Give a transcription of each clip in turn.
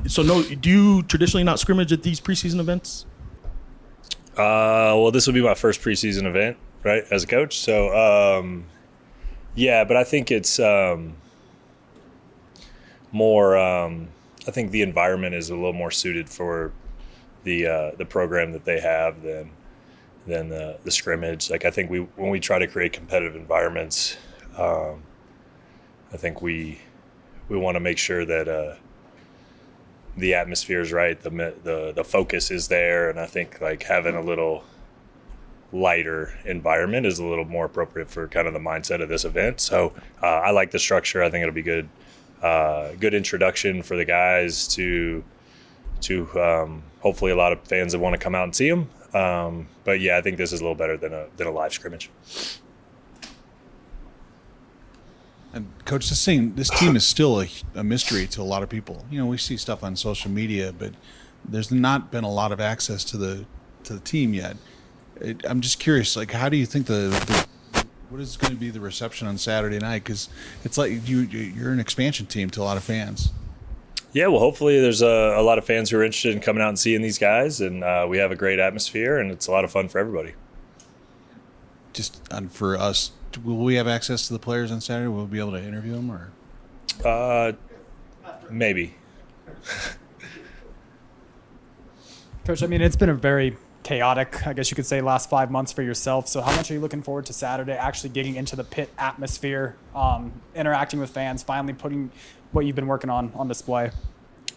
So no, do you traditionally not scrimmage at these preseason events? Well, this will be my first preseason event, right, as a coach. So, yeah, but I think it's more. I think the environment is a little more suited for the program that they have than the scrimmage. Like I think when we try to create competitive environments, I think we want to make sure that the atmosphere is right, the focus is there, and I think like having a little lighter environment is a little more appropriate for kind of the mindset of this event. So I like the structure. I think it'll be good. Good introduction for the guys to hopefully a lot of fans that want to come out and see them. But yeah, I think this is a little better than a live scrimmage. And Coach, this team is still a mystery to a lot of people. You know, we see stuff on social media, but there's not been a lot of access to the team yet. I'm just curious, like, how do you think what is going to be the reception on Saturday night? Because it's like you're an expansion team to a lot of fans. Yeah, well, hopefully there's a lot of fans who are interested in coming out and seeing these guys, and we have a great atmosphere, and it's a lot of fun for everybody. Just for us, will we have access to the players on Saturday? Will we be able to interview them, or? Maybe. Coach, I mean, it's been a very chaotic, I guess you could say, last 5 months for yourself. So how much are you looking forward to Saturday, actually getting into the pit atmosphere, interacting with fans, finally putting what you've been working on display?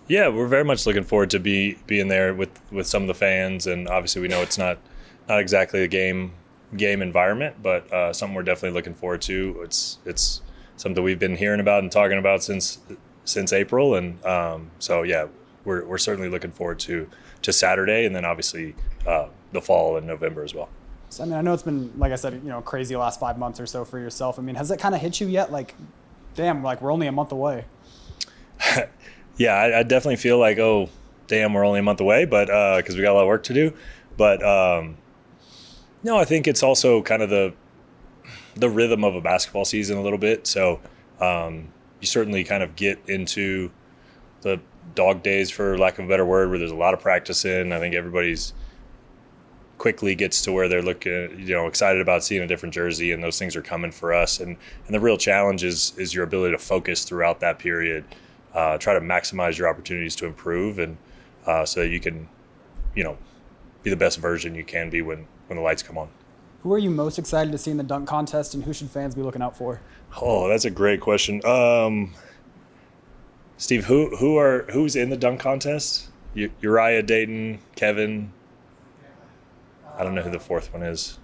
Yeah, we're very much looking forward to being there with some of the fans, and obviously we know it's not exactly a game environment, but something we're definitely looking forward to. It's something we've been hearing about and talking about since April, and so yeah, we're certainly looking forward to Saturday, and then obviously the fall in November as well. So I mean, I know it's been, like I said, crazy last 5 months or so for yourself. I mean, has that kind of hit you yet? Like, damn, like we're only a month away. Yeah, I definitely feel like, oh, damn, we're only a month away, but because we got a lot of work to do. But no, I think it's also kind of the rhythm of a basketball season a little bit. So you certainly kind of get into the dog days, for lack of a better word, where there's a lot of practice in. I think everybody's quickly gets to where they're looking, excited about seeing a different jersey, and those things are coming for us. And the real challenge is your ability to focus throughout that period, try to maximize your opportunities to improve, and so that you can, be the best version you can be when the lights come on. Who are you most excited to see in the dunk contest, and who should fans be looking out for? Oh, that's a great question. Steve, who's in the dunk contest? Uriah, Dayton, Kevin. I don't know who the fourth one is.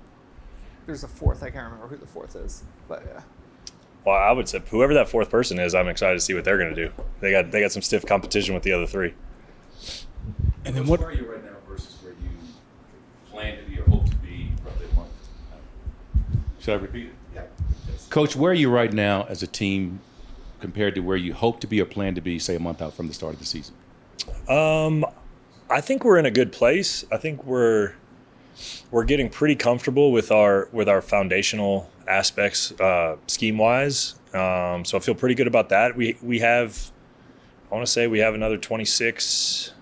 There's a fourth. I can't remember who the fourth is, but yeah. Well, I would say whoever that fourth person is, I'm excited to see what they're going to do. They got some stiff competition with the other three. And then where are you right now versus where you plan to be or hope to be roughly a month? Should I repeat it? Yeah. Coach, where are you right now as a team compared to where you hope to be or plan to be, say, a month out from the start of the season? I think we're in a good place. I think we're getting pretty comfortable with our foundational aspects scheme wise. So I feel pretty good about that. We have another 26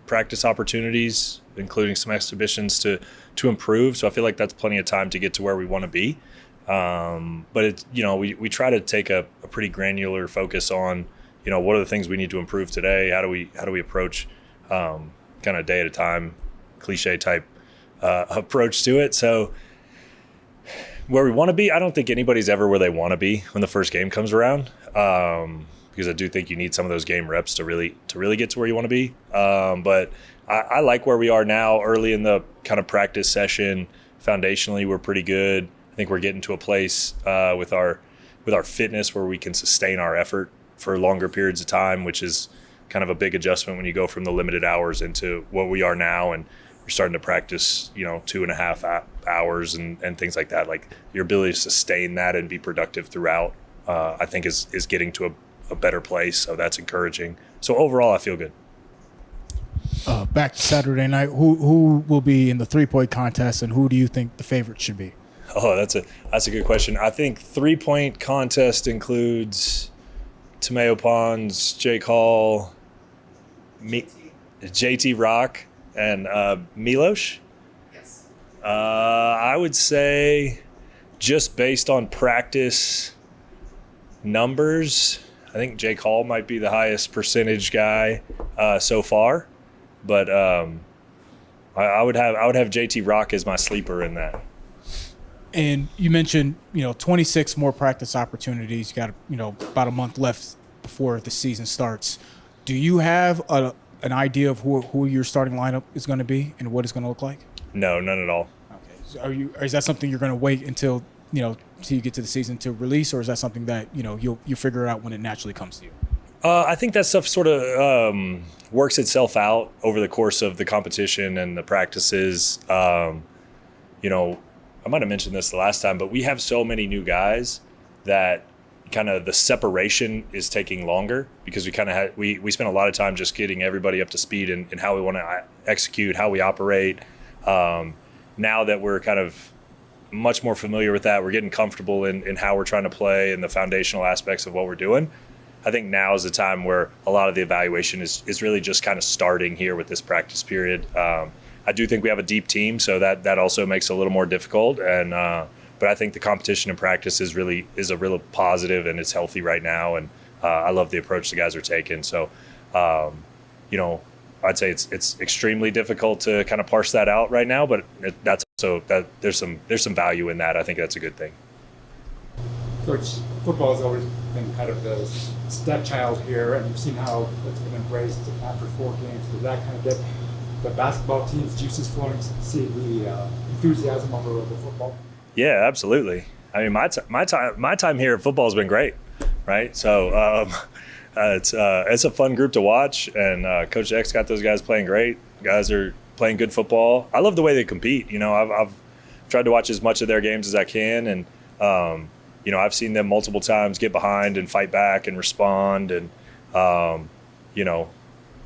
practice opportunities, including some exhibitions to improve. So I feel like that's plenty of time to get to where we want to be. But it's, we try to take a pretty granular focus on, what are the things we need to improve today? How do we approach kind of day at a time, cliche type approach to it. So where we want to be, I don't think anybody's ever where they want to be when the first game comes around, because I do think you need some of those game reps to really get to where you want to be. But I like where we are now early in the kind of practice session. Foundationally, we're pretty good. I think we're getting to a place with our fitness where we can sustain our effort for longer periods of time, which is kind of a big adjustment when you go from the limited hours into what we are now, and we're starting to practice 2.5 hours and things like that. Like your ability to sustain that and be productive throughout, I think is getting to a better place. So that's encouraging. So overall, I feel good. Back to Saturday night, who will be in the 3-point contest, and who do you think the favorite should be? Oh, that's a good question. I think 3-point contest includes Tomeo Pons, Jake Hall, JT Rock and Milos. Yes. I would say just based on practice numbers, I think Jake Hall might be the highest percentage guy so far, but I would have JT Rock as my sleeper in that. And you mentioned, 26 more practice opportunities. You got, about a month left before the season starts. Do you have an idea of who your starting lineup is going to be and what it's going to look like? No, none at all. Okay. So is that something you're going to wait until, till you get to the season to release, or is that something that, you figure out when it naturally comes to you? I think that stuff sort of works itself out over the course of the competition and the practices. I might have mentioned this the last time, but we have so many new guys that kind of the separation is taking longer because we spent a lot of time just getting everybody up to speed in how we want to execute, how we operate. Now that we're kind of much more familiar with that, we're getting comfortable in how we're trying to play and the foundational aspects of what we're doing. I think now is the time where a lot of the evaluation is really just kind of starting here with this practice period. I do think we have a deep team, so that also makes it a little more difficult. But I think the competition in practice is a real positive, and it's healthy right now. And I love the approach the guys are taking. So, I'd say it's extremely difficult to kind of parse that out right now. But that's also that there's some value in that. I think that's a good thing. Coach, football has always been kind of the stepchild here, and you've seen how it's been embraced after 4 games. Does that kind of get the basketball team's juices flowing to see the enthusiasm over football? Yeah, absolutely. I mean, my time here at football has been great, right? So it's a fun group to watch, and Coach X got those guys playing great. Guys are playing good football. I love the way they compete. I've tried to watch as much of their games as I can, and I've seen them multiple times get behind and fight back and respond, and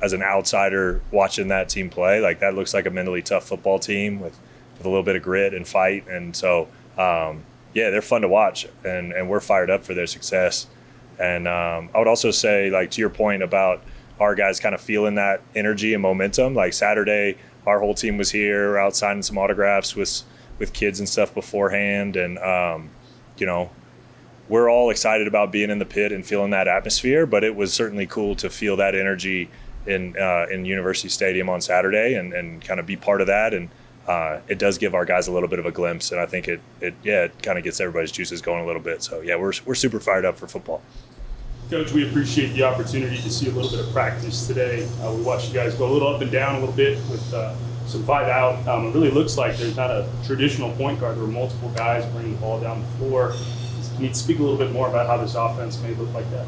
as an outsider watching that team play, like that looks like a mentally tough football team with a little bit of grit and fight. And so, they're fun to watch, and we're fired up for their success. And I would also say, like, to your point about our guys kind of feeling that energy and momentum, like Saturday, our whole team was here, we're out signing some autographs with kids and stuff beforehand. And, we're all excited about being in the pit and feeling that atmosphere, but it was certainly cool to feel that energy in University Stadium on Saturday and kind of be part of that. And it does give our guys a little bit of a glimpse, and I think it kind of gets everybody's juices going a little bit. So yeah, we're super fired up for football. Coach, we appreciate the opportunity to see a little bit of practice today. We watched you guys go a little up and down a little bit with some 5 out. It really looks like there's not a traditional point guard. There were multiple guys bringing the ball down the floor. Can you speak a little bit more about how this offense may look like that?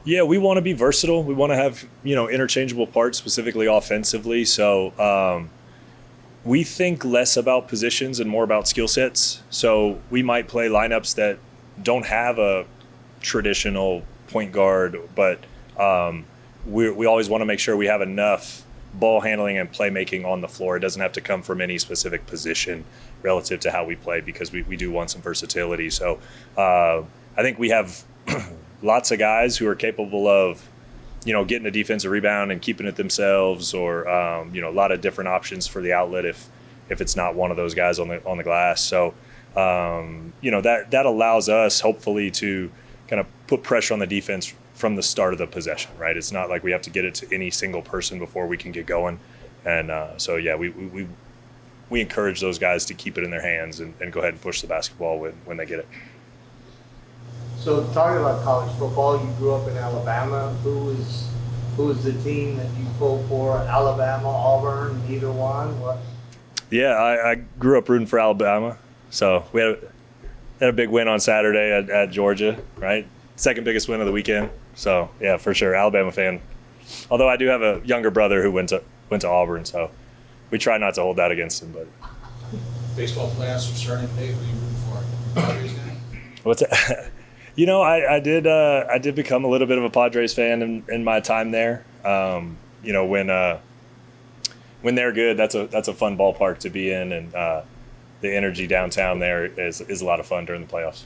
Yeah, we want to be versatile. We want to have, interchangeable parts, specifically offensively. So we think less about positions and more about skill sets. So we might play lineups that don't have a traditional point guard, but we always want to make sure we have enough ball handling and playmaking on the floor. It doesn't have to come from any specific position relative to how we play, because we do want some versatility. So I think we have lots of guys who are capable of, getting a defensive rebound and keeping it themselves, or a lot of different options for the outlet if it's not one of those guys on the glass. So that allows us hopefully to kind of put pressure on the defense from the start of the possession, right? It's not like we have to get it to any single person before we can get going. And we encourage those guys to keep it in their hands and go ahead and push the basketball when they get it. So talking about college football, you grew up in Alabama. Who is the team that you pulled for? Alabama, Auburn, either one? What? Yeah, I grew up rooting for Alabama. So we had a big win on Saturday at Georgia, right? Second biggest win of the weekend. So yeah, for sure, Alabama fan. Although I do have a younger brother who went to Auburn, so we try not to hold that against him. But Baseball playoffs are starting today. Who are you rooting for? Padres guy? what's that? I did become a little bit of a Padres fan in my time there. When they're good, that's a fun ballpark to be in, and the energy downtown there is a lot of fun during the playoffs.